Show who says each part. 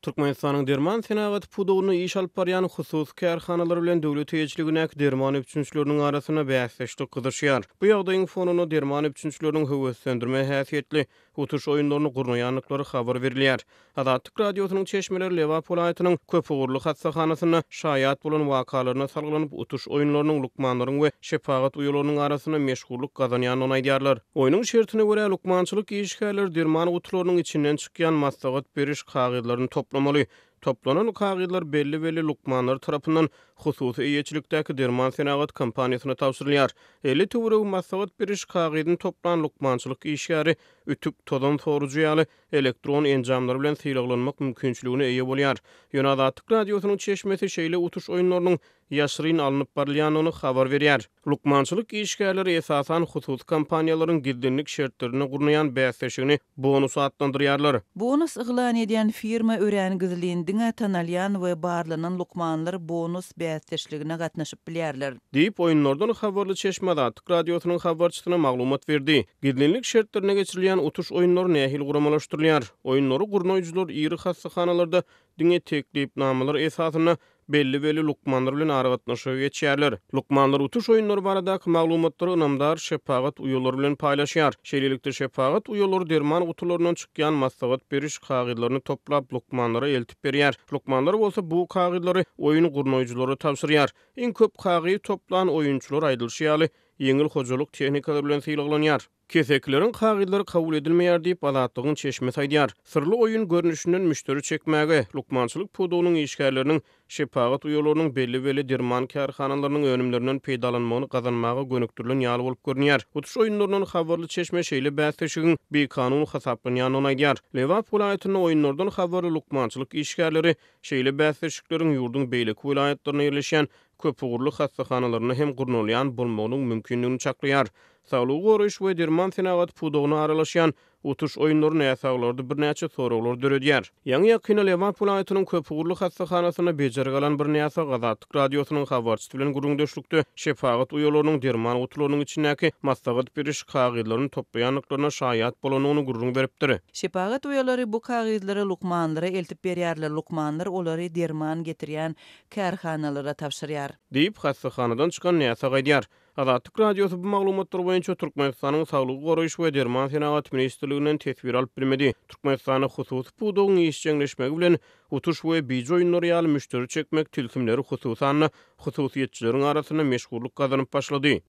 Speaker 1: Türkmenistanyň Derman senagat pudugyny iş alyp barýan hususy kärhanalar bilen döwlet eýetçiligine derman öpçünçleriniň arasyna bäsleşdik gyzyşýar. Bu ýagdaýyň fonuny derman öpçünçleriniň höwetlendirme häsiýetli utuş oýunlaryny gurnaýanlyklary habar berilýär. Azatlyk radiosynyň çeşmeleri Leva Polaýatynyň köpügurly hassahanasyna şaýat bolan wakalaryna salgylanyp utuş oýunlarynyň lukmanlaryň we şepagat uýalarynyň arasyna meşgullyk gazanýanyny aýdýarlar. Oýunyň şertine görä lukmançylyk işgärleri derman utularynyň içinden çykýan maslahat beriş kagydlaryny toplamaly. Toplanan kagydlar belli lukmanlar tarapyndan hususy eýetçilikdäki derman senagat kompaniýasyna tapşyrylýar. 50 töwereg maslahat beriş kagydyny toplanan lukmançylyk işgäri ütüp tozan soruju ýaly elektron enjamlar bilen syýraglanmak mümkinçiligine eýe bolýar. Ýönazatlyk radiosynyň çeşmesi şeýle utuş oýunlarynyň ýaşyryn alınıp barylýanyny habar berýär. Lukmançylyk işgärleri esasan hususy kompaniýalaryň gildenlik şertlerini gurnaýan bäsleşigini bonus adlandyrýarlar.
Speaker 2: Bonus ıglan edýän firma örängizliğindiňe tanalýan we barlanan lukmanlar bonus bäsleşligine gatnaşyp bilýärler.
Speaker 1: Diýip oýunlardan habarly Çeşmedatlyk radiosynyň habarçysyna maglumat berdi. Gildenlik şertlerine geçirilýän utuş oýunlary nähil guramalaşdyrylýar. Oýunlary gurnaýjylar iri hassahanalarda diňe teklip namalar esasyna belli lukmanlar bilen aragatnaşyp geçýärler. Lukmanlar utuş oýunlary baradaky maglumatlary ynamdar şepagat uýalary bilen paýlaşýar. Şeýlelikde şepagat uýalary derman utularynyň çykýan maslahat beriş kagydlaryny toplap lukmanlara eltip berýär. Lukmanlar bolsa bu kagydlary oýun gurnaýjylara tapşyrýar. Iň köp kagydy toplan oýunçular aýdylşýaly ýeňil hojalyk tehnikalary bilen syýraglanýar. Keseklerin kagydlary kabul edilmeýär diýip Azatlygyň çeşmesi aýdýar. Sırly oýun görnüşinden müşteri çekmäge, lukmançylyk pudugynyň işgärleriniň şepagat uýalarynyň belli derman kärhanalarynyň önümlerinden peýdalanmagyny gazanmaga gönükdirilen ýaly bolup görünýär. Utuş oýunlarynyň habarly çeşme şeýle bäsleşigiň bir kanun hasaplanýanyny aýdýar. Leva Polaýatynyň oýunlardan habarly lukmançylyk işgärleri şeýle bäsleşikleriň ýurdun beýleki vilayatlaryna ýerleşýän köpügurly hassahanalarına hem gurnolyan bolmagynyň mümkinligini çaklaýar. Saglyk goraýyş we derman senagat pudugyna aralaşýan utuş oýunlaryny äsaglardy birnäçe soraglar döredýär. Ýa-ni ýakyn Leva Polaýatynyň köpügurly hassahanasyna bejer galan birnäçe Azatlyk radiosynyň habarçysy bilen gurulmuşlukda şepagat uýalarynyň derman utularynyň içindäki maslahat beriş kagydlaryny toplaýanlyklaryna şaýat bolanyny gurrun beripdir.
Speaker 2: Şepagat uýalary bu kagydlary lukmanlara eltip berýärler. Lukmanlar olary derman getirýän kärhanalara tapşyrýar.
Speaker 1: Diýip hassahanadan çykan näse gaýdýar. Azatlyk radiosy bu maglumatlar boýunça Türkmenistanyň saglyk goraýyş we derman senagat ministrliginden tesbir alyp bilmedi. Türkmenistanyň hususy pudugyny işçileşmegi bilen utuş we bijo oýunlary ýaly müşteri çekmek tilsimleri hususanna hususiýetçileriň arasyna meşgullyk gazanyp başlady.